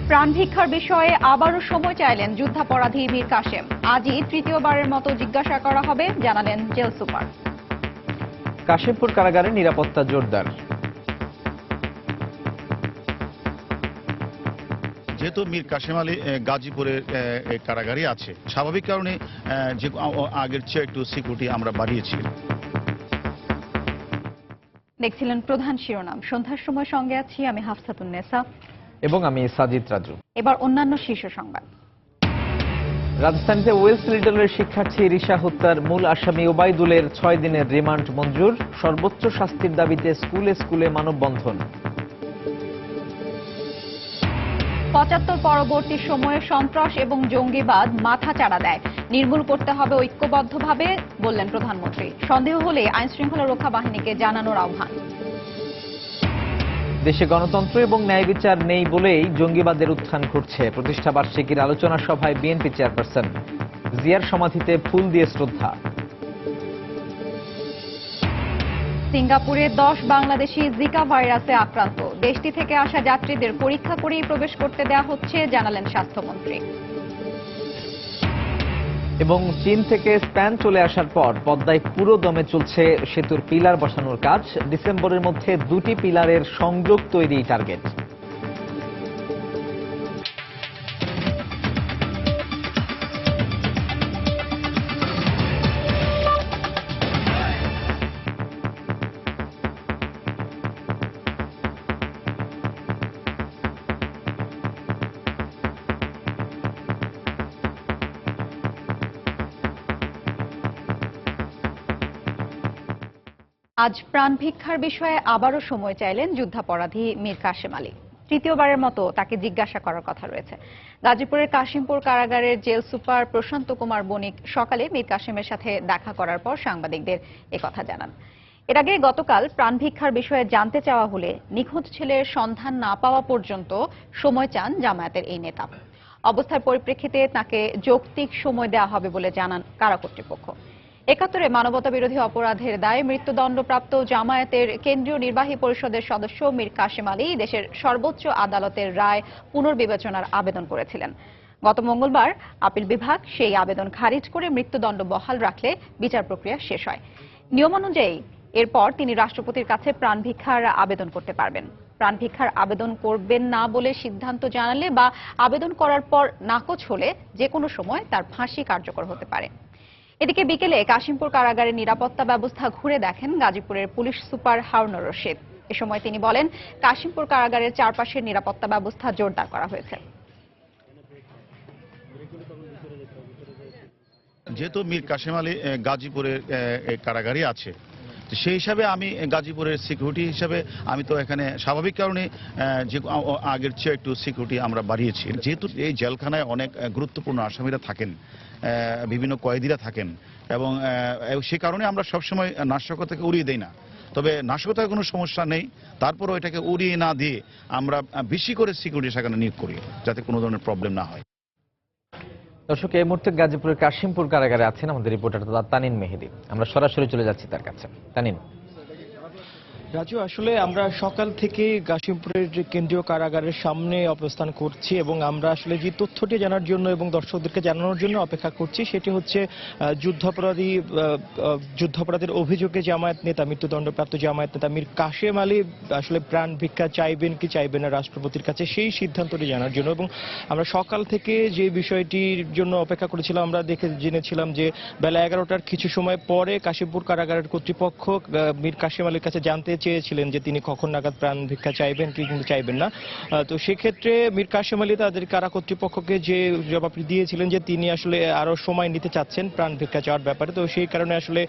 প্রাণভিক্ষার বিষয়ে আবারও সময় চাইলেন যুদ্ধাপরাধী মীর কাশেম। আজই তৃতীয়বারের মতো জিজ্ঞাসা করা হবে জানালেন জেল সুপার। কাশিমপুর কারাগারে নিরাপত্তা জোরদার। যেহেতু মীর কাশেম আলী গাজীপুরের কারাগারে আছে, স্বাভাবিক কারণে যে আগের চেয়ে একটু সিকিউরিটি আমরা বাড়িয়েছি। দেখছিলেন প্রধান শিরোনাম। সন্ধ্যার সময় সঙ্গে আছি আমি হাফসাতুন্নেসা এবং আমি সাজিদ রাজু। এবার অন্যান্য শীর্ষ সংবাদ। রাজধানীতে ওয়েলস লিটলের শিক্ষার্থী রিশা হত্যার মূল আসামি ওবায়দুলের 6 দিনের রিমান্ড মঞ্জুর। সর্বোচ্চ শাস্তির দাবিতে স্কুলে স্কুলে মানববন্ধন। ৭৫ পরবর্তী সময়ে সন্ত্রাস এবং জঙ্গিবাদ মাথাচাড়া দেয়, নির্মূল করতে হবে ঐক্যবদ্ধভাবে বললেন প্রধানমন্ত্রী। সন্দেহ হলে আইনশৃঙ্খলা রক্ষা বাহিনীকে জানানোর আহ্বান। দেশে গণতন্ত্র এবং ন্যায় বিচার নেই বলেই জঙ্গিবাদের উত্থান ঘটছে। প্রতিষ্ঠা বার্ষিকীর আলোচনা সভায় বিএনপি চেয়ারপারসন। জিয়ার সমাধিতে ফুল দিয়ে শ্রদ্ধা। সিঙ্গাপুরে 10 বাংলাদেশি জিকা ভাইরাসে আক্রান্ত। দেশটি থেকে আসা যাত্রীদের পরীক্ষা করেই প্রবেশ করতে দেওয়া হচ্ছে জানালেন স্বাস্থ্যমন্ত্রী। এবং চীন থেকে স্প্যান চলে আসার পর পদ্মায় পুরো দমে চলছে সেতুর পিলার বসানোর কাজ। ডিসেম্বরের মধ্যে 2টি পিলারের সংযোগ তৈরি টার্গেট। আজ প্রাণভিক্ষার বিষয়ে আবারও সময় চাইলেন যুদ্ধাপরাধী মীর কাশেম আলী। তৃতীয়বারের মতো তাকে জিজ্ঞাসা করার কথা রয়েছে। গাজীপুরের কাশিমপুর কারাগারের জেল সুপার প্রশান্ত কুমার বণিক সকালে মীর কাশেমের সাথে দেখা করার পর সাংবাদিকদের একথা জানান। এর আগে গতকাল প্রাণভিক্ষার বিষয়ে জানতে চাওয়া হলে নিখোঁজ ছেলের সন্ধান না পাওয়া পর্যন্ত সময় চান জামায়াতের এই নেতা। অবস্থার পরিপ্রেক্ষিতে তাকে যৌক্তিক সময় দেওয়া হবে বলে জানান কারা কর্তৃপক্ষ। ৭১ মানবতা বিরোধী অপরাধের দায়ে মৃত্যুদণ্ডপ্রাপ্ত জামায়াতের কেন্দ্রীয় নির্বাহী পরিষদের সদস্য মীর কাশেম আলী দেশের সর্বোচ্চ আদালতের রায় পুনর্বিবেচনার আবেদন করেছিলেন। গত মঙ্গলবার আপিল বিভাগ সেই আবেদন খারিজ করে মৃত্যুদণ্ড বহাল রাখলে বিচার প্রক্রিয়া শেষ হয়। নিয়মানুযায়ী এরপর তিনি রাষ্ট্রপতির কাছে প্রাণভিক্ষার আবেদন করতে পারবেন। প্রাণভিক্ষার আবেদন করবেন না বলে সিদ্ধান্ত জানালে বা আবেদন করার পর নাকচ হলে যে কোনো সময় তার ফাঁসি কার্যকর হতে পারে। এদিকে বিকেলে কাশিমপুর কারাগারের নিরাপত্তা ব্যবস্থা ঘুরে দেখেন গাজীপুরের পুলিশ সুপার হারুনুর রশিদ। এ সময় তিনি বলেন, কাশিমপুর কারাগারের চারপাশের নিরাপত্তা ব্যবস্থা জোরদার করা হয়েছে। যেহেতু মীর কাশেম আলী গাজীপুরের কারাগারে আছে, সেই হিসাবে আমি গাজীপুরের সিকিউরিটি হিসাবে আমি তো এখানে স্বাভাবিক কারণে যে আগের চেয়ে একটু সিকিউরিটি আমরা বাড়িয়েছি। যেহেতু এই জেলখানায় অনেক গুরুত্বপূর্ণ আসামিরা থাকেন, বিভিন্ন কয়েদিরা থাকেন, এবং সে কারণে আমরা সবসময় নাশকতাকে উড়িয়ে দেই না। তবে নাশকতার কোনো সমস্যা নেই, তারপরও এটাকে উড়িয়ে না দিয়ে আমরা বেশি করে সিকিউরিটি সেখানে নিয়োগ করি যাতে কোনো ধরনের প্রবলেম না হয়। দর্শক, এই মুহূর্তে গাজীপুরের কাশিমপুর কারাগারে আছেন আমাদের রিপোর্টার তানিন মেহেদি। আমরা সরাসরি চলে যাচ্ছি তার কাছে। তানিন। রাজু, আসলে আমরা সকাল থেকে কাশিমপুরের যে কেন্দ্রীয় কারাগারের সামনে অবস্থান করছি এবং আমরা আসলে যে তথ্যটি জানার জন্য এবং দর্শকদেরকে জানানোর জন্য অপেক্ষা করছি সেটি হচ্ছে যুদ্ধাপরাধের অভিযোগে জামায়াত নেতা, মৃত্যুদণ্ডপ্রাপ্ত জামায়াত নেতা মীর কাশেম আলী আসলে প্রাণ ভিক্ষা চাইবেন কি চাইবেন না রাষ্ট্রপতির কাছে, সেই সিদ্ধান্তটি জানার জন্য। এবং আমরা সকাল থেকে যে বিষয়টির জন্য অপেক্ষা করেছিলাম, আমরা জেনেছিলাম যে বেলা 11টার কিছু সময় পরে কাশিমপুর কারাগারের কর্তৃপক্ষ মীর কাশেম আলীর কাছে জানতে চেয়েছিলেন যে তিনি কখন নাগাদ প্রাণ ভিক্ষা চাইবেন কি কিন্তু চাইবেন না। তো সেক্ষেত্রে মীর কাশেম আলী তাদের কারা কর্তৃপক্ষকে যে জবাবটি দিয়েছিলেন যে তিনি আসলে আরো সময় নিতে চাচ্ছেন প্রাণ ভিক্ষা চাওয়ার ব্যাপারে। তো সেই কারণে আসলে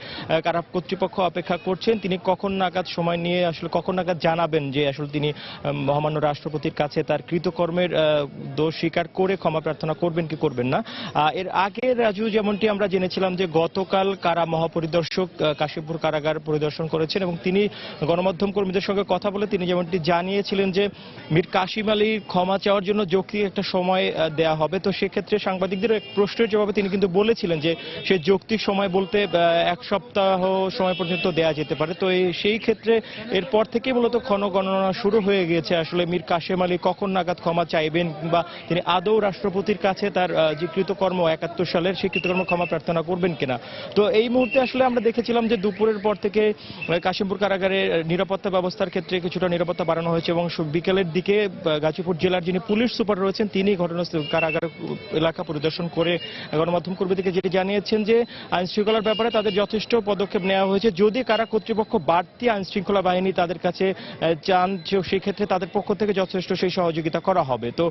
কারা কর্তৃপক্ষ অপেক্ষা করছেন তিনি কখন নাগাদ সময় নিয়ে আসলে কখন নাগাদ জানাবেন যে আসলে তিনি মহামান্য রাষ্ট্রপতির কাছে তার কৃতকর্মের দোষ স্বীকার করে ক্ষমা প্রার্থনা করবেন কি করবেন না। এর আগে রাজু যেমনটি আমরা জেনেছিলাম যে গতকাল কারা মহাপরিদর্শক কাশিমপুর কারাগার পরিদর্শন করেছেন এবং তিনি গণমাধ্যম কর্মীদের সঙ্গে কথা বলে তিনি যেমনটি জানিয়েছিলেন যে মীর কাসেম আলীর ক্ষমা চাওয়ার জন্য যৌক্তিক একটা সময় দেয়া হবে। তো সেক্ষেত্রে সাংবাদিকদের এক প্রশ্নের জবাবে তিনি কিন্তু বলেছিলেন যে সে যৌক্তিক সময় বলতে 1 সপ্তাহ সময় পর্যন্ত দেয়া যেতে পারে। তো সেই ক্ষেত্রে এরপর থেকে মূলত ক্ষণগণনা শুরু হয়ে গিয়েছে আসলে মীর কাসেম আলী কখন নাগাদ ক্ষমা চাইবেন কিংবা তিনি আদৌ রাষ্ট্রপতির কাছে তার যে কৃতকর্ম 71 সালের সেই কৃতকর্ম ক্ষমা প্রার্থনা করবেন কিনা। তো এই মুহূর্তে আসলে আমরা দেখেছিলাম যে দুপুরের পর থেকে কাশিমপুর কারাগারে নিরাপত্তা ব্যবস্থার ক্ষেত্রে কিছুটা নিরাপত্তা বাড়ানো হয়েছে এবং বিকেলের দিকে গাজীপুর জেলার যিনি পুলিশ সুপার রয়েছেন তিনি ঘটনাস্থল কারাগার এলাকা পরিদর্শন করে গণমাধ্যম কর্মীদেরকে যেটি জানিয়েছেন যে আইন শৃঙ্খলার ব্যাপারে তাদের যথেষ্ট পদক্ষেপ নেওয়া হয়েছে। যদি কারা কর্তৃপক্ষ বাড়তি আইন শৃঙ্খলা বাহিনী তাদের কাছে চান সেই ক্ষেত্রে তাদের পক্ষ থেকে যথেষ্ট সেই সহযোগিতা করা হবে। তো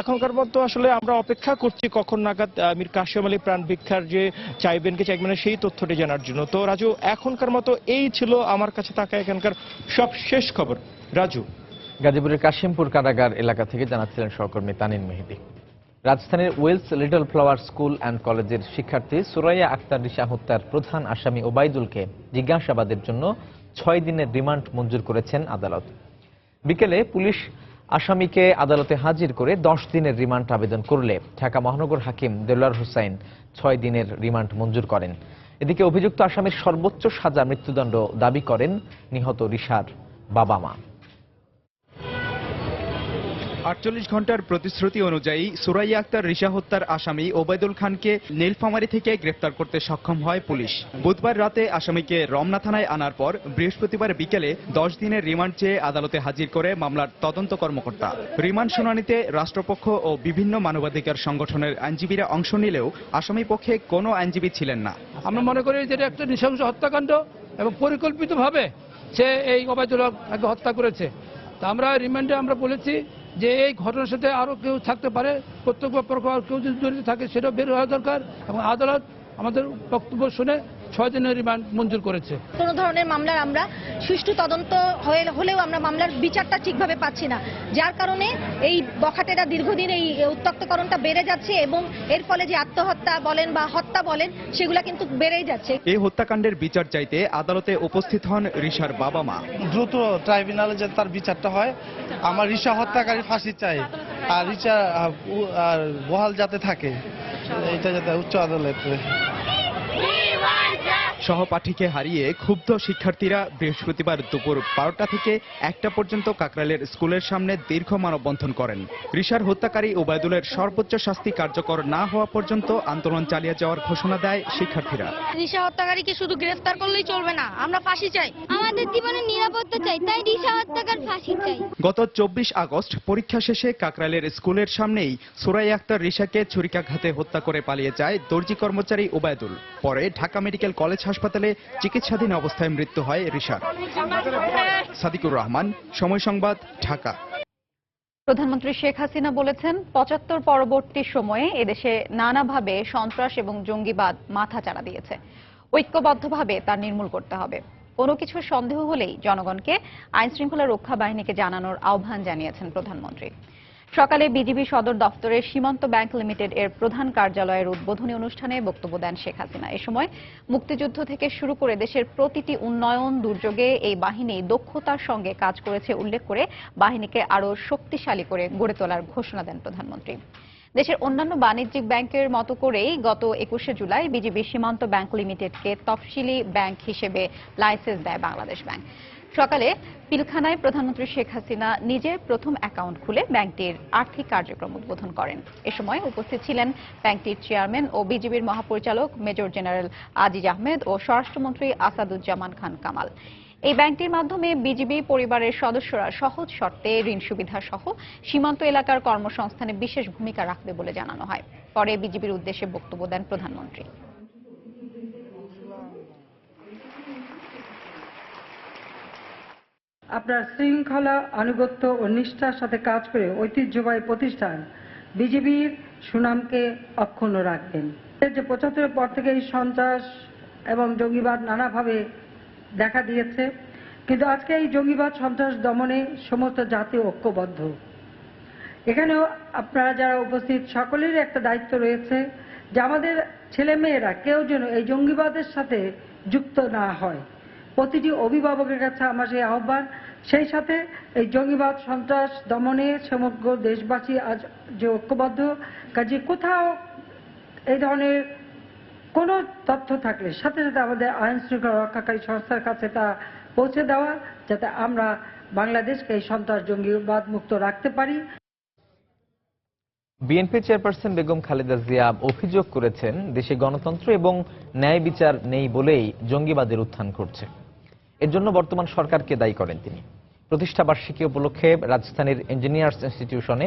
এখনকার মতো আসলে আমরা অপেক্ষা করছি কখন নাগাদ মীর কাসেম আলী প্রাণ ভিক্ষার যে চাইবেন কি চাইবেন না সেই তথ্যটি জানার জন্য। তো রাজু, এখনকার মতো এই ছিল আমার কাছে থাকা এখানকার সব শেষ খবর। রাজু, গাজীপুরের কাশিমপুর কারাগার এলাকা থেকে জানাচ্ছিলেন সহকর্মী তানিন মেহেদী। রাজধানীর Willes little flower school and কলেজের শিক্ষার্থী সুরাইয়া আক্তার রিশা হত্যার প্রধান আসামি ওবায়দুলকে জিজ্ঞাসাবাদের জন্য 6 দিনের রিমান্ড মঞ্জুর করেছেন আদালত। বিকেলে পুলিশ আসামিকে আদালতে হাজির করে 10 দিনের রিমান্ড আবেদন করলে ঢাকা মহানগর হাকিম দেলোয়ার হোসাইন 6 দিনের রিমান্ড মঞ্জুর করেন। এদিকে অভিযুক্ত আসামির সর্বোচ্চ সাজা মৃত্যুদণ্ড দাবি করেন নিহত রিশার বাবা মা। 48 ঘন্টার প্রতিশ্রুতি অনুযায়ী সুরাইয়া আক্তার রিশা হত্যার আসামি ওবায়দুল খানকে নীলফামারী থেকে গ্রেফতার করতে সক্ষম হয় পুলিশ। বুধবার রাতে আসামিকে রমনা থানায় আনার পর বৃহস্পতিবার বিকেলে 10 দিনের রিমান্ড চেয়ে আদালতে হাজির করে মামলার তদন্ত কর্মকর্তা। রিমান্ড শুনানিতে রাষ্ট্রপক্ষ ও বিভিন্ন মানবাধিকার সংগঠনের আইনজীবীরা অংশ নিলেও আসামি পক্ষে কোনো আইনজীবী ছিলেন না। আমরা মনে করি যে এটা একটা নৃশংস হত্যাকাণ্ড এবং পরিকল্পিতভাবে সে এই ওবায়দুলকে হত্যা করেছে। তা আমরা রিমান্ডে আমরা বলেছি যে এই ঘটনার সাথে আরো কেউ থাকতে পারে, প্রত্যক্ষ পরোক্ষ কেউ যদি জড়িত থাকে সেটাও বের হওয়া দরকার এবং আদালত আমাদের বক্তব্য শুনে 6 দিনের রিমান্ড মঞ্জুর করেছে। কোন ধরনের মামলার আমরা সুষ্ঠু তদন্ত হলেও আমরা মামলার বিচারটা ঠিকভাবে পাচ্ছি না, যার কারণে এই বখাটেরা দীর্ঘদিন এই উত্তক্তকরণটা বেড়ে যাচ্ছে এবং এর ফলে যে আত্মহত্যা বলেন বা হত্যা বলেন সেগুলা কিন্তু বেড়েই যাচ্ছে। এই হত্যাকাণ্ডের বিচার চাইতে আদালতে উপস্থিত হন রিশার বাবা মা। দ্রুত ট্রাইব্যুনালে যে তার বিচারটা হয়, আমার রিশা হত্যাকারী ফাঁসি চাই আর রিশা বহাল যাতে থাকে, এটা যাতে উচ্চ আদালতে। সহপাঠীকে হারিয়ে ক্ষুব্ধ শিক্ষার্থীরা বৃহস্পতিবার দুপুর 12টা থেকে 1টা পর্যন্ত কাকরাইলের স্কুলের সামনে দীর্ঘ মানববন্ধন করেন। রিশার হত্যাকারী ওবায়দুলের সর্বোচ্চ শাস্তি কার্যকর না হওয়া পর্যন্ত আন্দোলন চালিয়ে যাওয়ার ঘোষণা দেয় শিক্ষার্থীরা। রিশা হত্যাকারীকে শুধু গ্রেফতার করলেই চলবে না, আমরা ফাঁসি চাই, আমাদের জীবনের নিরাপত্তা চাই, তাই রিশা হত্যাকার ফাঁসি চাই। গত 24 আগস্ট পরীক্ষা শেষে কাকরাইলের স্কুলের সামনেই সুরাইয়া আক্তার রিশাকে ছুরিকাঘাতে হত্যা করে পালিয়ে যায় দর্জি কর্মচারী ওবায়দুল। পরে ঢাকা মেডিকেল কলেজ হাসপাতালে চিকিৎসাধীন অবস্থায় মৃত্যু হয় রিশার। সাদিকুর রহমান, সময় সংবাদ, ঢাকা। প্রধানমন্ত্রী শেখ হাসিনা বলেছেন 75 পরবর্তী সময়ে এদেশে নানাভাবে সন্ত্রাস এবং জঙ্গিবাদ মাথাচাড়া দিয়েছে, ঐক্যবদ্ধভাবে তা নির্মূল করতে হবে। কোনো কিছু সন্দেহ হলেই জনগণকে আইন শৃঙ্খলা রক্ষা বাহিনীকে জানানোর আহ্বান জানিয়েছেন প্রধানমন্ত্রী। সকালে বিজিবি সদর দফতরের সীমান্ত ব্যাংক লিমিটেড এর প্রধান কার্যালয়ের উদ্বোধনী অনুষ্ঠানে বক্তব্য দেন শেখ হাসিনা। এ সময় মুক্তিযুদ্ধ থেকে শুরু করে দেশের প্রতিটি উন্নয়ন দুর্যোগে এই বাহিনী দক্ষতার সঙ্গে কাজ করেছে উল্লেখ করে বাহিনীকে আরও শক্তিশালী করে গড়ে তোলার ঘোষণা দেন প্রধানমন্ত্রী। দেশের অন্যান্য বাণিজ্যিক ব্যাংকের মতো করেই গত 21শে জুলাই বিজিবি সীমান্ত ব্যাংক লিমিটেডকে তফসিলি ব্যাংক হিসেবে লাইসেন্স দেয় বাংলাদেশ ব্যাংক। সকালে পিলখানায় প্রধানমন্ত্রী শেখ হাসিনা নিজে প্রথম অ্যাকাউন্ট খুলে ব্যাংকটির আর্থিক কার্যক্রম উদ্বোধন করেন। এ সময় উপস্থিত ছিলেন ব্যাংকটির চেয়ারম্যান ও বিজিবির মহাপরিচালক মেজর জেনারেল আজিজ আহমেদ ও স্বরাষ্ট্রমন্ত্রী আসাদুজ্জামান খান কামাল। এই ব্যাংকটির মাধ্যমে বিজিবি পরিবারের সদস্যরা সহজ শর্তে ঋণ সুবিধা সহ সীমান্ত এলাকার কর্মসংস্থানে বিশেষ ভূমিকা রাখবে বলে জানানো হয়। পরে বিজিবির উদ্দেশ্যে বক্তব্য দেন প্রধানমন্ত্রী। আপনার শৃঙ্খলা, আনুগত্য ও নিষ্ঠার সাথে কাজ করে ঐতিহ্যবাহী প্রতিষ্ঠান বিজিবির সুনামকে অক্ষুণ্ণ রাখবেন। যে 75-এর পর থেকে এই সন্ত্রাস এবং জঙ্গিবাদ নানাভাবে দেখা দিয়েছে, কিন্তু আজকে এই জঙ্গিবাদ সন্ত্রাস দমনে সমস্ত জাতি ঐক্যবদ্ধ। এখানেও আপনারা যারা উপস্থিত সকলেরই একটা দায়িত্ব রয়েছে যে আমাদের ছেলে মেয়েরা কেউ যেন এই জঙ্গিবাদের সাথে যুক্ত না হয়। প্রতিটি অভিভাবকের কাছে আমার সেই আহ্বান, সেই সাথে এই জঙ্গিবাদ সন্ত্রাস দমনে সমগ্র দেশবাসী আজ যে ঐক্যবদ্ধ, কাজে কোথাও এই ধরনের কোনো তথ্য থাকলে সাথে সাথে আমাদের আইন শৃঙ্খলা রক্ষাকারী সংস্থার কাছে তা পৌঁছে দেওয়া, যাতে আমরা বাংলাদেশকে এই সন্ত্রাস জঙ্গিবাদ মুক্ত রাখতে পারি। বিএনপি চেয়ারপারসন বেগম খালেদা জিয়া অভিযোগ করেছেন, দেশে গণতন্ত্র এবং ন্যায় বিচার নেই বলেই জঙ্গিবাদের উত্থান ঘটছে। এর জন্য বর্তমান সরকারকে দায়ী করেন তিনি। প্রতিষ্ঠা বার্ষিকী উপলক্ষে রাজধানীর ইঞ্জিনিয়ার্স ইনস্টিটিউশনে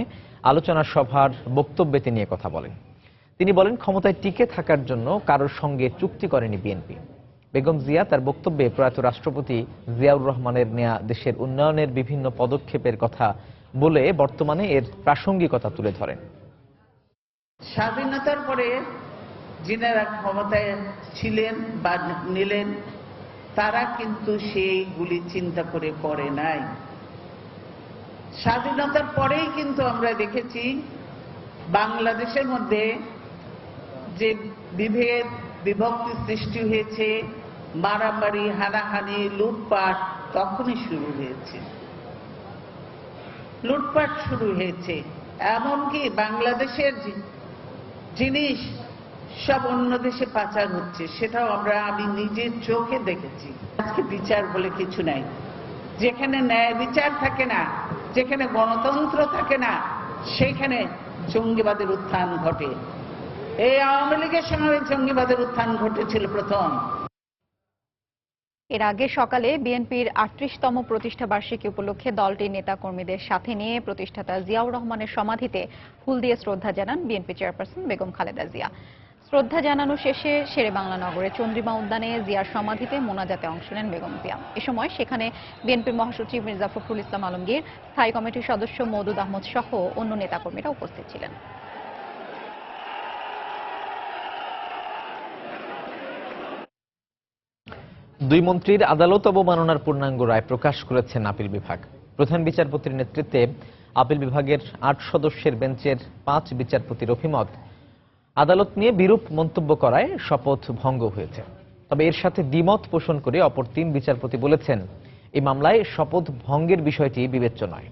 আলোচনা সভার বক্তব্যে তিনি কথা বলেন। তিনি বলেন, ক্ষমতায় টিকে থাকার জন্য কারোর সঙ্গে চুক্তি করেনি বিএনপি। বেগম জিয়া তার বক্তব্যে প্রয়াত রাষ্ট্রপতি জিয়াউর রহমানের নেয়া দেশের উন্নয়নের বিভিন্ন পদক্ষেপের কথা বলে বর্তমানে এর প্রাসঙ্গিকতা তুলে ধরেন। স্বাধীনতার পরে যিনারা ক্ষমতায় ছিলেন বা নিলেন, তারা কিন্তু সেইগুলি চিন্তা করে নাই। স্বাধীনতার পরেই কিন্তু আমরা দেখেছি বাংলাদেশের মধ্যে যে বিভেদ বিভক্তি সৃষ্টি হয়েছে, মারামারি হানাহানি লুটপাট তখনই শুরু হয়েছে। লুটপাট শুরু হয়েছে, এমনকি বাংলাদেশের জিনিস সব অন্য দেশে পাচার হচ্ছে, সেটাও আমি নিজের চোখে দেখেছি। আজকে বিচার বলে কিছু নাই। যেখানে ন্যায় বিচার থাকে না, যেখানে গণতন্ত্র থাকে না, সেখানে জঙ্গিবাদের উত্থান ঘটে। এই আওয়ামী লীগের সময় জঙ্গিবাদের উত্থান ঘটেছিল প্রথম। এর আগে সকালে বিএনপির ৩৮তম প্রতিষ্ঠা বার্ষিকী উপলক্ষে দলটির নেতাকর্মীদের সাথে নিয়ে প্রতিষ্ঠাতা জিয়াউর রহমানের সমাধিতে ফুল দিয়ে শ্রদ্ধা জানান বিএনপি চেয়ারপারসন বেগম খালেদা জিয়া। শ্রদ্ধা জানানো শেষে শেরেবাংলা নগরের চন্দ্রিমা উদ্যানে জিয়ার সমাধিতে মোনাজাতে অংশ নেন বেগম জিয়া। এ সময় সেখানে বিএনপির মহাসচিব মির্জা ফখরুল ইসলাম আলমগীর, স্থায়ী কমিটির সদস্য মওদুদ আহমদ সহ অন্য নেতাকর্মীরা উপস্থিত ছিলেন। দুই মন্ত্রীর আদালত অবমাননার পূর্ণাঙ্গ রায় প্রকাশ করেছেন আপিল বিভাগ। প্রধান বিচারপতির নেতৃত্বে আপিল বিভাগের ৮ সদস্যের বেঞ্চের ৫ বিচারপতির অভিমত, আদালত নিয়ে বিরূপ মন্তব্য করায় শপথ ভঙ্গ হয়েছে। তবে এর সাথে দ্বিমত পোষণ করে অপর ৩ বিচারপতি বলেছেন, এই মামলায় শপথ ভঙ্গের বিষয়টি বিবেচ্য নয়।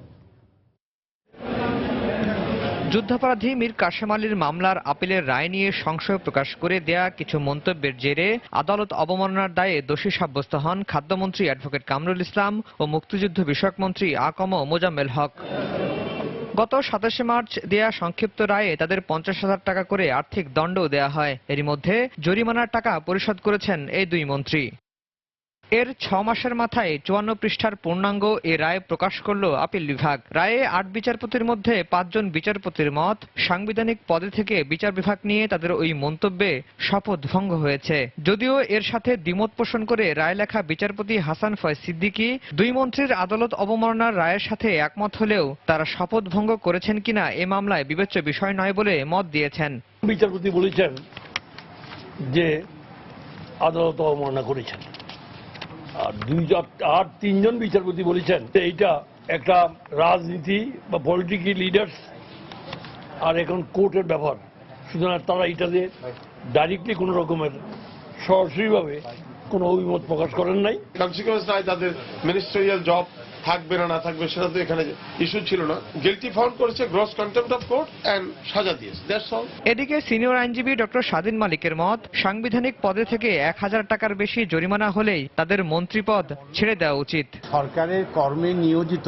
যুদ্ধাপরাধী মীর কাশেম আলীর মামলার আপিলের রায় নিয়ে সংশয় প্রকাশ করে দেয়া কিছু মন্তব্যের জেরে আদালত অবমাননার দায়ে দোষী সাব্যস্ত হন খাদ্যমন্ত্রী অ্যাডভোকেট কামরুল ইসলাম ও মুক্তিযুদ্ধ বিষয়ক মন্ত্রী আকম মোজাম্মেল হক। গত ২৭শে মার্চ দেয়া সংক্ষিপ্ত রায়ে তাদের ৫০,০০০ টাকা করে আর্থিক দণ্ডও দেয়া হয়। এরই মধ্যে জরিমানার টাকা পরিশোধ করেছেন এই দুই মন্ত্রী। এর ৬ মাসের মাথায় ৫৪ পৃষ্ঠার পূর্ণাঙ্গ এ রায় প্রকাশ করল আপিল বিভাগ। রায়ে ৮ বিচারপতির মধ্যে ৫ জন বিচারপতির মত, সাংবিধানিক পদে থেকে বিচার বিভাগ নিয়ে তাদের ওই মন্তব্যে শপথ ভঙ্গ হয়েছে। যদিও এর সাথে দ্বিমত পোষণ করে রায় লেখা বিচারপতি হাসান ফয়েজ সিদ্দিকী দুই মন্ত্রীর আদালত অবমাননার রায়ের সাথে একমত হলেও তারা শপথ ভঙ্গ করেছেন কিনা এ মামলায় বিবেচ্য বিষয় নয় বলে মত দিয়েছেন। বিচারপতি বলেছেন যে আদালত অবমাননা করেছেন, আর ৩ জন বিচারপতি বলেছেন এইটা একটা রাজনীতি বা পলিটিক্যাল লিডার্স আর এখন কোর্টের ব্যাপার, সুতরাং তারা এটাতে ডাইরেক্টলি কোনো রকমের সরাসরিভাবে কোনো অভিমত প্রকাশ করেন নাই। কনসিকুয়েন্স নাই, তাদের মিনিস্ট্রিয়াল জব থাকবে না থাকবে সেটা তো এখানে ইস্যু ছিল না। গিলটি ফাউন্ড করেছে, gross contempt of court and সাজা দিয়েছে, দ্যাটস অল। এদিকে সিনিয়র আইনজীবী ডক্টর স্বাধীন মালিকের মত, সাংবিধানিক পদে থেকে ১,০০০ টাকার বেশি জরিমানা হলেই তাদের মন্ত্রীপদ ছেড়ে দেওয়া উচিত। সরকারের কর্মে নিয়োজিত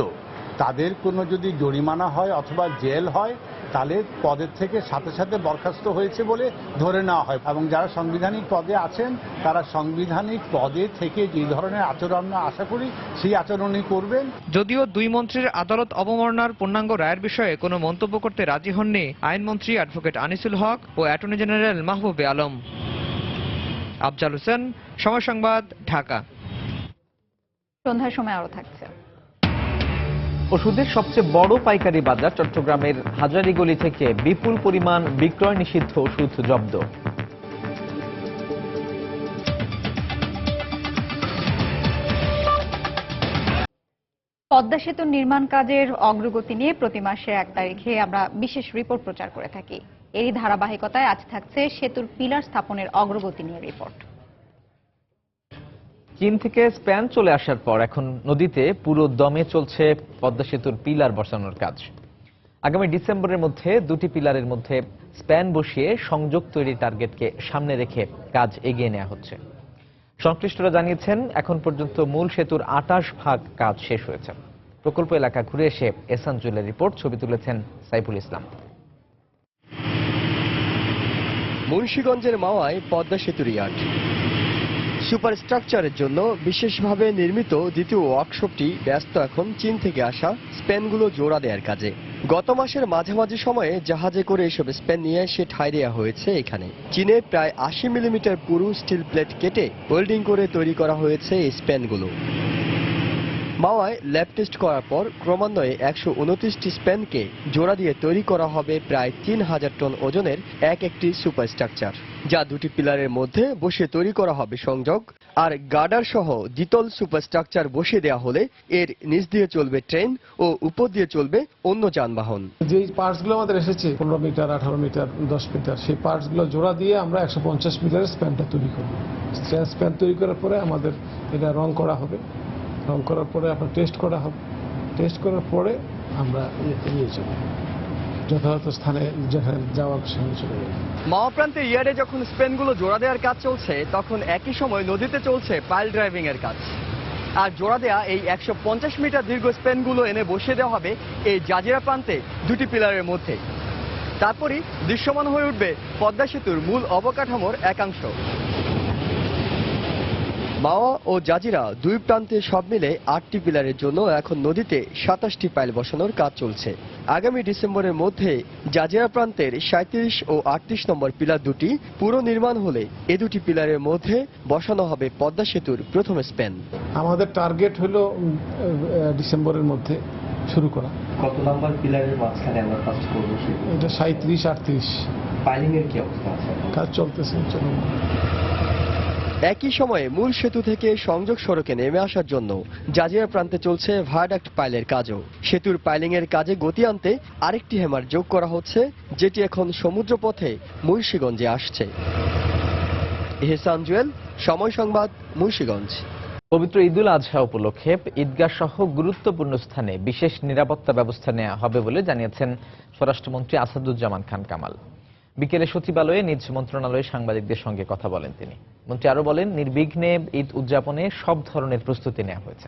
তাদের কোনো যদি জরিমানা হয় অথবা জেল হয়, তাহলে পদের থেকে সাথে সাথে বরখাস্ত হয়েছে বলে ধরে নেওয়া হয়, এবং যারা সাংবিধানিক পদে আছেন তারা সাংবিধানিক পদে থেকে যে ধরনের আচরণ আশা করি সেই আচরণই করবেন। যদিও দুই মন্ত্রীর আদালত অবমাননার পূর্ণাঙ্গ রায়ের বিষয়ে কোনো মন্তব্য করতে রাজি হননি আইনমন্ত্রী অ্যাডভোকেট আনিসুল হক ও অ্যাটর্নি জেনারেল মাহবুবে আলম। আফজাল হোসেন, সময় সংবাদ, ঢাকা। সন্ধ্যার সময় আরো থাকছে। ওষুধের সবচেয়ে বড় পাইকারি বাজার চট্টগ্রামের হাজারীগলি থেকে বিপুল পরিমাণ বিক্রয় নিষিদ্ধ ওষুধ জব্দ। পদ্মা সেতুর নির্মাণ কাজের অগ্রগতি নিয়ে প্রতি মাসের ১ তারিখে আমরা বিশেষ রিপোর্ট প্রচার করে থাকি। এরই ধারাবাহিকতায় আজ থাকছে সেতুর পিলার স্থাপনের অগ্রগতি নিয়ে রিপোর্ট। চীন থেকে স্প্যান চলে আসার পর এখন নদীতে পুরো দমে চলছে পদ্মা সেতুর পিলার বসানোর কাজ। আগামী ডিসেম্বরের মধ্যে দুটি পিলারের মধ্যে স্প্যান বসিয়ে সংযোগ তৈরির টার্গেটকে সামনে রেখে কাজ এগিয়ে নেওয়া হচ্ছে। সংশ্লিষ্টরা জানিয়েছেন এখন পর্যন্ত মূল সেতুর 28 ভাগ কাজ শেষ হয়েছে। প্রকল্প এলাকা ঘুরে এসে এহসান জুয়েলের রিপোর্ট, ছবি তুলেছেন সাইফুল ইসলাম। মুন্সিগঞ্জের মাওয়ায় পদ্মা সেতুর ইয়ার্ড সুপারস্ট্রাকচারের জন্য বিশেষভাবে নির্মিত দ্বিতীয় ওয়ার্কশপটি ব্যস্ত এখন চীন থেকে আসা স্প্যানগুলো জোড়া দেওয়ার কাজে। গত মাসের মাঝামাঝি সময়ে জাহাজে করে এসব স্প্যান নিয়ে এসে ঠাঁই দেওয়া হয়েছে এখানে। চীনে প্রায় 80 মিলিমিটার পুরু স্টিল প্লেট কেটে ওয়েল্ডিং করে তৈরি করা হয়েছে এই স্প্যানগুলো। মাওয়ায় ল্যাব টেস্ট করার পর ক্রমান্বয়ে 129টি স্প্যানকে জোড়া দিয়ে তৈরি করা হবে প্রায় 3000 টন ওজনের একটি সুপারস্ট্রাকচার, যা দুটি পিলারের মধ্যে বসে তৈরি করা হবে সংযোগ। আর গার্ডার সহ দ্বিতল সুপারস্ট্রাকচার বসিয়ে দেওয়া হলে এর নিচ দিয়ে চলবে ট্রেন ও উপর দিয়ে চলবে অন্য যানবাহন। যে পার্টসগুলো আমাদের এসেছে 15 মিটার, 18 মিটার, 10 মিটার, সেই পার্টসগুলো জোড়া দিয়ে আমরা 150 মিটারের স্প্যানটা তৈরি করব। স্প্যান তৈরি করার পরে আমাদের এটা রং করা হবে, রং করার পরে আপনার টেস্ট করা হবে, টেস্ট করার পরে আমরা নিয়ে যাব যথাযথ স্থানে, যেখানে যাওয়ার সেখানে চলে যাবে। মাওয়া প্রান্তে ইয়ার্ডে যখন স্প্যানগুলো জোড়া দেওয়ার কাজ চলছে, তখন একই সময় নদীতে চলছে পাইল ড্রাইভিং এর কাজ। আর জোড়া দেওয়া এই 150 মিটার দীর্ঘ স্প্যানগুলো এনে বসিয়ে দেওয়া হবে এই জাজিরা প্রান্তে দুটি পিলারের মধ্যে। তারপরই দৃশ্যমান হয়ে উঠবে পদ্মা সেতুর মূল অবকাঠামোর একাংশ। মাওয়া ও জাজিরা দুই প্রান্তে সব মিলে 8টি পিলারের জন্য এখন নদীতে 27টি পাইল বসানোর কাজ চলছে। আগামী ডিসেম্বরের মধ্যে জাজিরা প্রান্তের 37 ও 38 নম্বর পিলার দুটি পুরো নির্মাণ হলে এ দুটি পিলারের মধ্যে বসানো হবে পদ্মা সেতুর প্রথম স্প্যান। আমাদের টার্গেট হলো ডিসেম্বরের মধ্যে শুরু করা। কত নম্বর পিলারের মাঝখানে আমরা কাজ করব? এটা 37, 38। পাইলিং এর কি অবস্থা আছে? কাজ চলতেছে। একই সময়ে মূল সেতু থেকে সংযোগ সড়কে নেমে আসার জন্য জাজিরা প্রান্তে চলছে ভায়াডাক্ট পাইলের কাজও। সেতুর পাইলিং এর কাজে গতি আনতে আরেকটি হেমার যোগ করা হচ্ছে, যেটি এখন সমুদ্রপথে মুন্সিগঞ্জে আসছে। এহসান জুয়েল, সময় সংবাদ, মুন্সিগঞ্জ। পবিত্র ঈদুল আজহা উপলক্ষে ঈদগাহ সহ গুরুত্বপূর্ণ স্থানে বিশেষ নিরাপত্তা ব্যবস্থা নেওয়া হবে বলে জানিয়েছেন স্বরাষ্ট্রমন্ত্রী আসাদুজ্জামান খান কামাল। বিকেলে সচিবালয়ে নিজ মন্ত্রণালয়ে সাংবাদিকদের সঙ্গে কথা বলেন তিনি। মন্ত্রী আরো বলেন, নির্বিঘ্নে ঈদ উদযাপনে সব ধরনের প্রস্তুতি নেওয়া হয়েছে।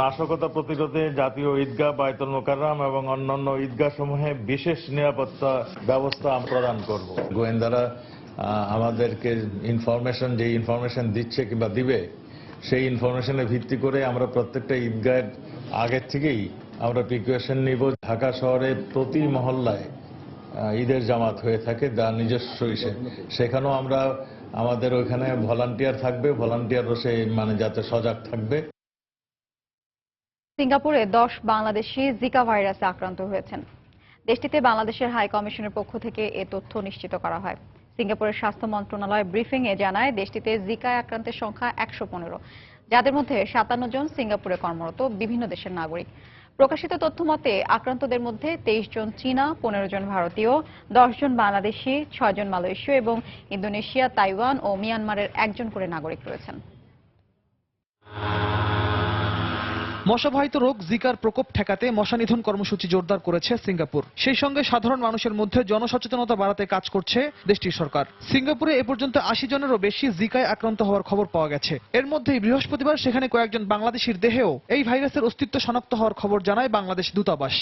নাশকতা প্রতিরোধে জাতীয় ঈদগাহ, বায়তুল মোকাররম এবং অন্যান্য ঈদগাহ সমূহে বিশেষ নিরাপত্তা ব্যবস্থা প্রদান করব। গোয়েন্দারা আমাদেরকে যে ইনফরমেশন দিচ্ছে কিংবা দিবে, সেই ইনফরমেশনের ভিত্তি করে আমরা প্রত্যেকটা ঈদগাহের আগের থেকেই আমরা প্রিকশন নিব। ঢাকা শহরের প্রতি মহল্লায় ঈদের জামাত হয়ে থাকে তার নিজস্ব ইসে, সেখানেও আমরা আমাদের ওইখানে ভলান্টিয়ার থাকবে, ভলান্টিয়ারও যাতে সজাগ থাকবে। সিঙ্গাপুরে 10 বাংলাদেশি জিকা ভাইরাসে আক্রান্ত হয়েছেন। দেশটিতে বাংলাদেশের হাই কমিশনের পক্ষ থেকে এ তথ্য নিশ্চিত করা হয়। সিঙ্গাপুরের স্বাস্থ্য মন্ত্রণালয় ব্রিফিং এ জানায়, দেশটিতে জিকায় আক্রান্তের সংখ্যা 115, যাদের মধ্যে 57 জন সিঙ্গাপুরে কর্মরত বিভিন্ন দেশের নাগরিক। প্রকাশিত তথ্য মতে আক্রান্তদের মধ্যে 23 জন চীনা, 15 জন ভারতীয়, 10 জন বাংলাদেশি, 6 জন মালয়েশীয় এবং ইন্দোনেশিয়া, তাইওয়ান ও মিয়ানমারের একজন করে নাগরিক রয়েছেন। মশাবাহিত রোগ জিকার প্রকোপ ঠেকাতে মশা নিধন কর্মসূচি জোরদার করেছে সিঙ্গাপুর। সেই সঙ্গে সাধারণ মানুষের মধ্যে জনসচেতনতা বাড়াতে কাজ করছে দেশটির সরকার। সিঙ্গাপুরে এ পর্যন্ত 80 জনেরও বেশি জিকায় আক্রান্ত হওয়ার খবর পাওয়া গেছে। এর মধ্যেই বৃহস্পতিবার সেখানে কয়েকজন বাংলাদেশির দেহেও এই ভাইরাসের অস্তিত্ব শনাক্ত হওয়ার খবর জানায় বাংলাদেশ দূতাবাস।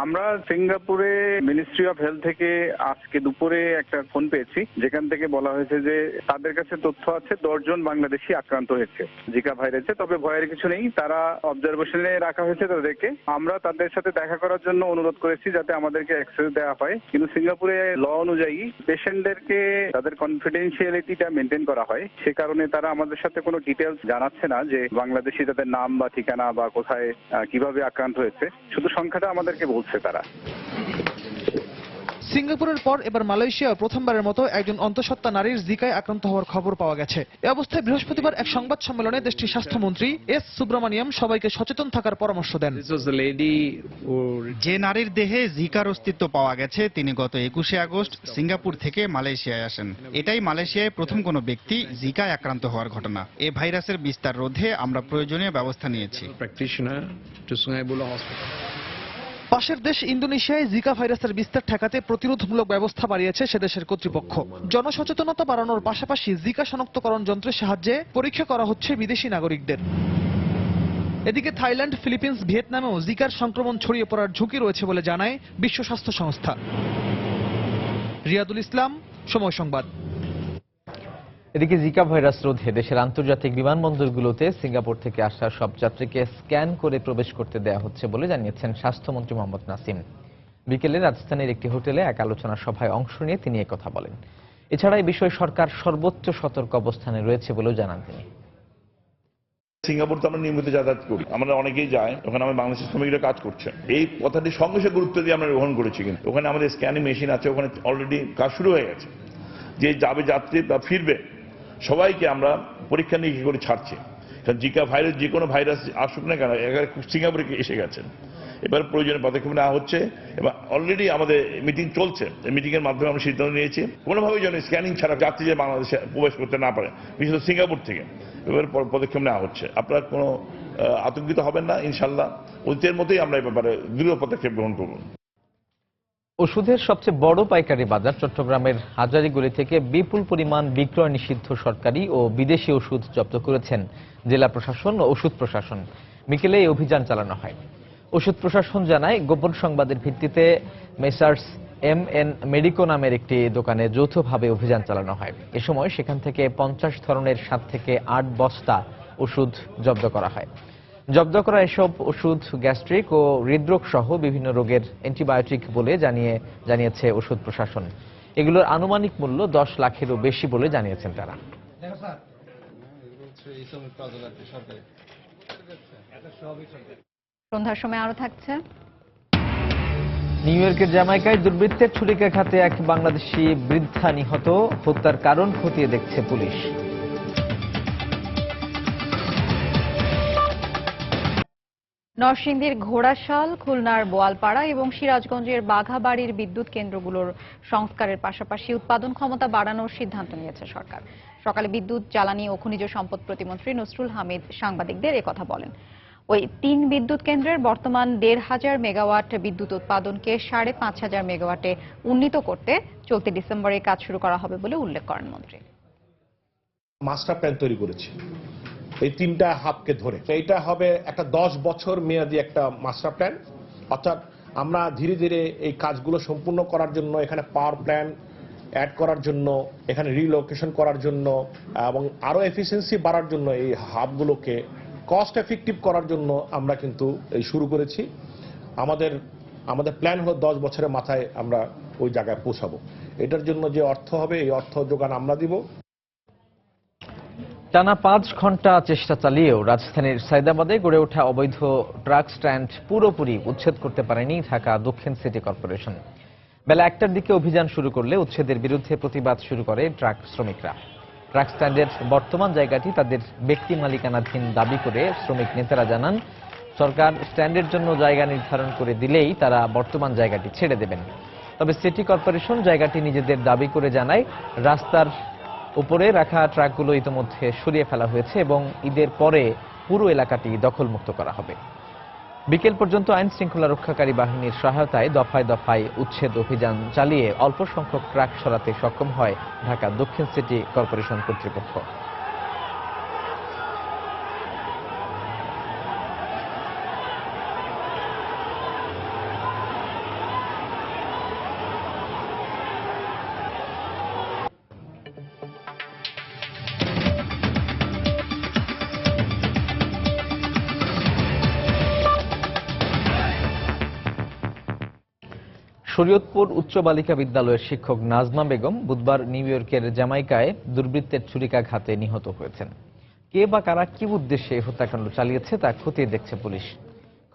আমরা সিঙ্গাপুরে মিনিস্ট্রি অফ হেলথ থেকে আজকে দুপুরে একটা ফোন পেয়েছি, যেখান থেকে বলা হয়েছে যে তাদের কাছে তথ্য আছে 10 জন বাংলাদেশি আক্রান্ত হয়েছে জিকা ভাইরাসে। তবে ভয়ের কিছু নেই, তারা অবজারভেশনে রাখা হয়েছে তাদেরকে। আমরা তাদের সাথে দেখা করার জন্য অনুরোধ করেছি যাতে আমাদেরকে অ্যাক্সেস দেওয়া হয়, কিন্তু সিঙ্গাপুরে ল অনুযায়ী পেশেন্টদেরকে তাদের কনফিডেন্সিয়ালিটিটা মেনটেন করা হয়। সে কারণে তারা আমাদের সাথে কোনো ডিটেলস জানাচ্ছে না যে বাংলাদেশি তাদের নাম বা ঠিকানা বা কোথায় কিভাবে আক্রান্ত হয়েছে, শুধু সংখ্যাটা আমাদেরকে বলছে তারা। সিঙ্গাপুরের পর এবার মালয়েশিয়ায় প্রথমবারের মতো একজন অন্তঃসত্ত্বা নারীর জিকায় আক্রান্ত হওয়ার খবর পাওয়া গেছে। এ অবস্থায় বৃহস্পতিবার এক সংবাদ সম্মেলনে দেশটির স্বাস্থ্যমন্ত্রী এস সুব্রমণিয়াম সবাইকে সচেতন থাকার পরামর্শ দেন। যে নারীর দেহে জিকার অস্তিত্ব পাওয়া গেছে তিনি গত 21শে আগস্ট সিঙ্গাপুর থেকে মালয়েশিয়ায় আসেন। এটাই মালয়েশিয়ায় প্রথম কোনো ব্যক্তি জিকায় আক্রান্ত হওয়ার ঘটনা। এই ভাইরাসের বিস্তার রোধে আমরা প্রয়োজনীয় ব্যবস্থা নিয়েছি। পাশের দেশ ইন্দোনেশিয়ায় জিকা ভাইরাসের বিস্তার ঠেকাতে প্রতিরোধমূলক ব্যবস্থা বাড়িয়েছে সেদেশের কর্তৃপক্ষ। জনসচেতনতা বাড়ানোর পাশাপাশি জিকা শনাক্তকরণ যন্ত্রের সাহায্যে পরীক্ষা করা হচ্ছে বিদেশি নাগরিকদের। এদিকে থাইল্যান্ড, ফিলিপিন্স, ভিয়েতনামেও জিকার সংক্রমণ ছড়িয়ে পড়ার ঝুঁকি রয়েছে বলে জানায় বিশ্ব স্বাস্থ্য সংস্থা। রিয়াদুল ইসলাম, সময় সংবাদ। এদিকে জিকা ভাইরাস রোধে দেশের আন্তর্জাতিক বিমানবন্দরগুলোতে সিঙ্গাপুর থেকে আসা সব যাত্রীকে স্ক্যান করে প্রবেশ করতে দেওয়া হচ্ছে বলে জানিয়েছেন স্বাস্থ্যমন্ত্রী মোহাম্মদ নাসিম। বিকেলে রাজধানীর একটি হোটেলে এক আলোচনা সভায় অংশ নিয়ে তিনি একথা বলেন। এছাড়া এই বিষয়ে সরকার সর্বোচ্চ সতর্ক অবস্থানে রয়েছে বলেও জানান তিনি। সিঙ্গাপুর তো আমরা নিয়মিত যাতায়াত করি, আমরা অনেকেই যায়, ওখানে আমার বাংলাদেশের শ্রমিকরা কাজ করছে। এই কথাটি সঙ্গে সঙ্গে গুরুত্ব দিয়ে আমরা গ্রহণ করেছি। কিন্তু ওখানে আমাদের স্ক্যানিং মেশিন আছে, ওখানে অলরেডি কাজ শুরু হয়ে গেছে। যে যাবে যাত্রী বা ফিরবে সবাইকে আমরা পরীক্ষা নিরীক্ষা করে ছাড়ছি। কারণ জিকা ভাইরাস যে কোনো ভাইরাস আসুক না কেন সিঙ্গাপুরে এসে গেছেন। এবার প্রয়োজনীয় পদক্ষেপ নেওয়া হচ্ছে এবং অলরেডি আমাদের মিটিং চলছে। এই মিটিংয়ের মাধ্যমে আমরা সিদ্ধান্ত নিয়েছি কোনোভাবেই যেন স্ক্যানিং ছাড়া যাত্রী যে বাংলাদেশে প্রবেশ করতে না পারে, বিশেষত সিঙ্গাপুর থেকে। এবার পদক্ষেপ নেওয়া হচ্ছে। আপনারা কোনো আতঙ্কিত হবেন না, ইনশাল্লাহ অতীতের মতোই আমরা এই ব্যাপারে দৃঢ় পদক্ষেপ গ্রহণ করব। ওষুধের সবচেয়ে বড় পাইকারি বাজার চট্টগ্রামের হাজারীগলি থেকে বিপুল পরিমাণ বিক্রয় নিষিদ্ধ সরকারি ও বিদেশি ওষুধ জব্দ করেছেন জেলা প্রশাসন ও ওষুধ প্রশাসন। বিকেলে এই অভিযান চালানো হয়। ওষুধ প্রশাসন জানায়, গোপন সংবাদের ভিত্তিতে মেসার্স MN মেডিকো নামের একটি দোকানে যৌথভাবে অভিযান চালানো হয়। এ সময় সেখান থেকে 50 ধরনের 7 থেকে 8 বস্তা ওষুধ জব্দ করা হয়। জব্দ করা এসব ওষুধ গ্যাস্ট্রিক ও হৃদরোগ সহ বিভিন্ন রোগের অ্যান্টিবায়োটিক বলে জানিয়েছে ওষুধ প্রশাসন। এগুলোর আনুমানিক মূল্য 10 লাখেরও বেশি বলে জানিয়েছেন তারা। সন্ধ্যার সময় আরো থাকছে। নিউ ইয়র্কের জ্যামাইকায় দুর্বৃত্তের ছুরিকাঘাতে এক বাংলাদেশি বৃদ্ধা নিহত, হত্যার কারণ খতিয়ে দেখছে পুলিশ। নরসিংদীর ঘোড়াশাল, খুলনার বোয়ালপাড়া এবং সিরাজগঞ্জের বাঘাবাড়ির বিদ্যুৎ কেন্দ্রগুলোর সংস্কারের পাশাপাশি উৎপাদন ক্ষমতা বাড়ানোর সিদ্ধান্ত নিয়েছে সরকার। সকালে বিদ্যুৎ, জ্বালানি ও খনিজ সম্পদ প্রতিমন্ত্রী নসরুল হামিদ সাংবাদিকদের একথা বলেন। ওই 3 বিদ্যুৎ কেন্দ্রের বর্তমান 1,500 মেগাওয়াট বিদ্যুৎ উৎপাদনকে 5,500 মেগাওয়াটে উন্নীত করতে চলতি ডিসেম্বরে কাজ শুরু করা হবে বলে উল্লেখ করেন মন্ত্রী। মাস্টার প্ল্যান তৈরি করেছি এই 3টা হাবকে ধরে। এইটা হবে একটা 10 বছর মেয়াদী একটা মাস্টার প্ল্যান। অর্থাৎ আমরা ধীরে ধীরে এই কাজগুলো সম্পূর্ণ করার জন্য, এখানে পাওয়ার প্ল্যান অ্যাড করার জন্য, এখানে রিলোকেশন করার জন্য এবং আরো এফিসিয়েন্সি বাড়ার জন্য, এই হাবগুলোকে কস্ট এফেক্টিভ করার জন্য আমরা কিন্তু এই শুরু করেছি। আমাদের প্ল্যান হলো 10 বছরের মাথায় আমরা ওই জায়গায় পৌঁছাবো। এটার জন্য যে অর্থ হবে এই অর্থ যোগান আমরা দিব। টানা 5 ঘন্টা চেষ্টা চালিয়েও রাজধানীর সায়দাবাদে গড়ে ওঠা অবৈধ ট্রাক স্ট্যান্ড পুরোপুরি উচ্ছেদ করতে পারেনি ঢাকা দক্ষিণ সিটি কর্পোরেশন। বেলা 1টার দিকে অভিযান শুরু করলে উচ্ছেদের বিরুদ্ধে প্রতিবাদ শুরু করে ট্রাক শ্রমিকরা। ট্রাক স্ট্যান্ডের বর্তমান জায়গাটি তাদের ব্যক্তি মালিকানাধীন দাবি করে শ্রমিক নেতারা জানান, সরকার স্ট্যান্ডের জন্য জায়গা নির্ধারণ করে দিলেই তারা বর্তমান জায়গাটি ছেড়ে দেবেন। তবে সিটি কর্পোরেশন জায়গাটি নিজেদের দাবি করে জানায়, রাস্তার উপরে রাখা ট্রাকগুলো ইতিমধ্যে সরিয়ে ফেলা হয়েছে এবং ঈদের পরে পুরো এলাকাটি দখলমুক্ত করা হবে। বিকেল পর্যন্ত আইন শৃঙ্খলা রক্ষাকারী বাহিনীর সহায়তায় দফায় দফায় উচ্ছেদ অভিযান চালিয়ে অল্প সংখ্যক ট্রাক সরাতে সক্ষম হয় ঢাকা দক্ষিণ সিটি কর্পোরেশন কর্তৃপক্ষ। শরীয়তপুর উচ্চ বালিকা বিদ্যালয়ের শিক্ষক নাজমা বেগম বুধবার নিউ ইয়র্কের জ্যামাইকায় দুর্বৃত্তের ছুরিকাঘাতে নিহত হয়েছেন। কে বা কারা কি উদ্দেশ্যে হত্যাকাণ্ড চালিয়েছে তা খতিয়ে দেখছে পুলিশ।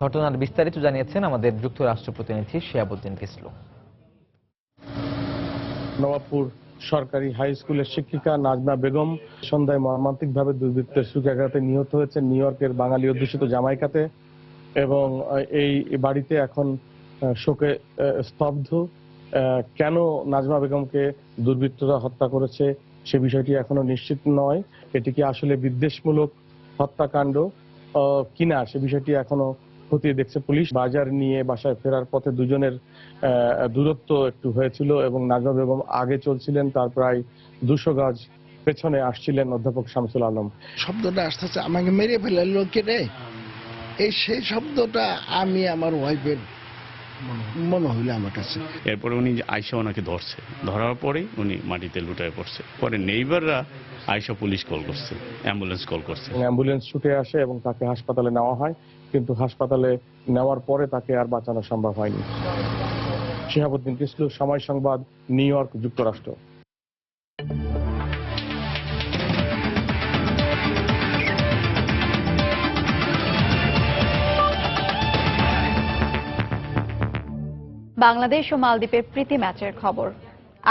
ঘটনার বিস্তারিত জানিয়েছেন আমাদের যুক্তরাষ্ট্র প্রতিনিধি শিহাবুদ্দিন কিসলু। নবাবপুর সরকারি হাই স্কুলের শিক্ষিকা নাজমা বেগম সন্ধ্যায় মর্মান্তিকভাবে দুর্বৃত্তের ছুরিকাঘাতে নিহত হয়েছে নিউ ইয়র্কের বাঙালি অধ্যুষিত জামাইকাতে, এবং এই বাড়িতে এখন শোকে স্তব্ধ। কেন নাজমা বেগমকে দুর্বৃত্তরা হত্যা করেছে সে বিষয়টি এখনো নিশ্চিত নয়। এটি কি আসলে বিদ্বেষমূলক হত্যাকাণ্ড কিনা সে বিষয়টি এখনো খতিয়ে দেখছে পুলিশ। বাজার নিয়ে বাসায় ফেরার পথে দুজনের দূরত্ব একটু হয়েছিল এবং নাজমা বেগম আগে চলছিলেন, তার প্রায় 200 গজ পেছনে আসছিলেন অধ্যাপক শামসুল আলম। শব্দটা আসতেছে আমাকে মেরে ফেলে লোকে রে, এই সেই শব্দটা আমি আমার ওয়াইফের মনে হইলো আমার কাছে। এরপরে উনি আয়সা ওনাকে ধরছে, ধরার পরেই উনি মাটিতে লুটায় পড়ছে। পরে নেইবাররা আয়সা পুলিশ কল করছে, অ্যাম্বুলেন্স কল করছে। অ্যাম্বুলেন্স ছুটে আসে এবং তাকে হাসপাতালে নেওয়া হয়, কিন্তু হাসপাতালে নেওয়ার পরে তাকে আর বাঁচানো সম্ভব হয়নি। শিহাবুদ্দিন কিসলু, সময় সংবাদ, নিউ ইয়র্ক, যুক্তরাষ্ট্র। বাংলাদেশ ও মালদ্বীপের প্রীতি ম্যাচের খবর।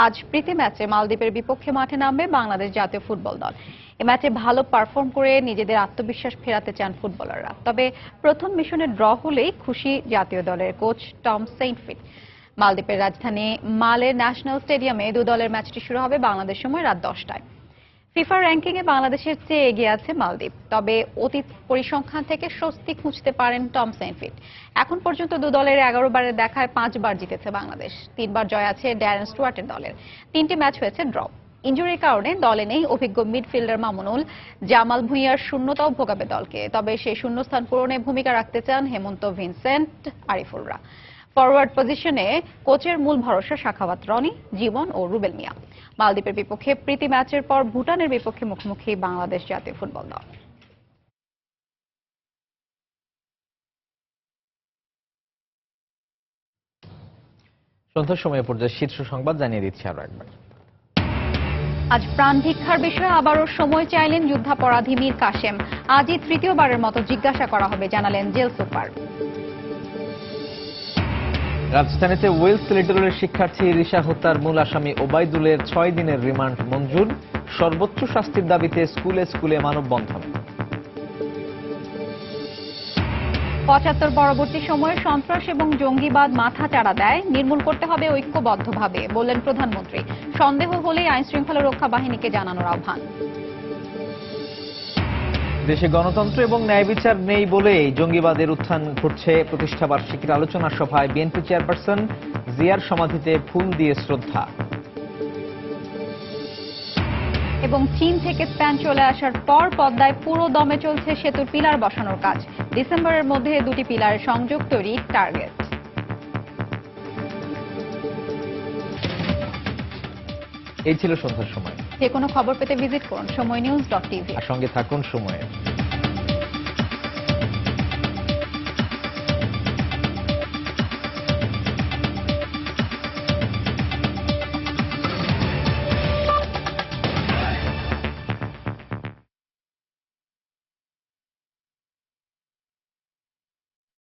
আজ প্রীতি ম্যাচে মালদ্বীপের বিপক্ষে মাঠে নামবে বাংলাদেশ জাতীয় ফুটবল দল। এ ম্যাচে ভালো পারফর্ম করে নিজেদের আত্মবিশ্বাস ফেরাতে চান ফুটবলাররা। তবে প্রথম মিশনে ড্র হলেই খুশি জাতীয় দলের কোচ টম সেন্টফিট। মালদ্বীপের রাজধানী মালের ন্যাশনাল স্টেডিয়ামে দু দলের ম্যাচটি শুরু হবে বাংলাদেশ সময় রাত 10টায়। ফিফা র্যাঙ্কিং এ বাংলাদেশের চেয়ে এগিয়ে আছে মালদ্বীপ। তবে অতীত পরিসংখ্যান থেকে স্বস্তি খুঁজতে পারেন টম সেন্টফিট। এখন পর্যন্ত দু দলের 11 বারের দেখায় 5 বার জিতেছে বাংলাদেশ। 3 বার জয় আছে ড্যারেন স্টুয়ার্টের দলের। 3টি ম্যাচ হয়েছে ড্র। ইনজুরির কারণে দলে নেই অভিজ্ঞ মিডফিল্ডার মামুনুল। জামাল ভুঁইয়ার শূন্যতাও ভোগাবে দলকে। তবে সেই শূন্যস্থান পূরণে ভূমিকা রাখতে চান হেমন্ত, ভিনসেন্ট, আরিফুররা। ফরওয়ার্ড পজিশনে কোচের মূল ভরসা সাখাওয়াত রনি, জীবন ও রুবেল মিয়া। মালদ্বীপের বিপক্ষে প্রীতি ম্যাচের পর ভুটানের বিপক্ষে মুখোমুখি বাংলাদেশ জাতীয় ফুটবল দল। সন্ধ্যার সময় পর্যায়ে শীর্ষ সংবাদ জানিয়ে দিচ্ছি আরো একবার। আজ প্রাণ ভিক্ষার বিষয়ে আবারও সময় চাইলেন যুদ্ধাপরাধী মীর কাশেম। আজই তৃতীয়বারের মতো জিজ্ঞাসা করা হবে জানালেন জেল সুপার। রাজধানীতে ওয়েলস লিটলের শিক্ষার্থী রিশা হত্যার মূল আসামি ওবায়দুলের 6 দিনের রিমান্ড মঞ্জুর। সর্বোচ্চ শাস্তির দাবিতে স্কুলে স্কুলে মানববন্ধন। 75 পরবর্তী সময়ে সন্ত্রাস এবং জঙ্গিবাদ মাথাচাড়া দেয়, নির্মূল করতে হবে ঐক্যবদ্ধভাবে বললেন প্রধানমন্ত্রী। সন্দেহ হলেই আইনশৃঙ্খলা রক্ষা বাহিনীকে জানানোর আহ্বান। দেশে গণতন্ত্র এবং ন্যায় বিচার নেই বলেই জঙ্গিবাদের উত্থান ঘটছে। প্রতিষ্ঠাবার্ষিকীর আলোচনা সভায় বিএনপি চেয়ারপারসন জিয়ার সমাধিতে ফুল দিয়ে শ্রদ্ধা। এবং চীন থেকে স্প্যান চলে আসার পর পদ্মায় পুরো দমে চলছে সেতুর পিলার বসানোর কাজ। ডিসেম্বরের মধ্যে 2টি পিলারের সংযোগ তৈরি টার্গেট। এই ছিল সন্ধ্যার সময়। যে কোনো খবর পেতে ভিজিট করুন সময়নিউজ.tv। আর সঙ্গে থাকুন সময়ে।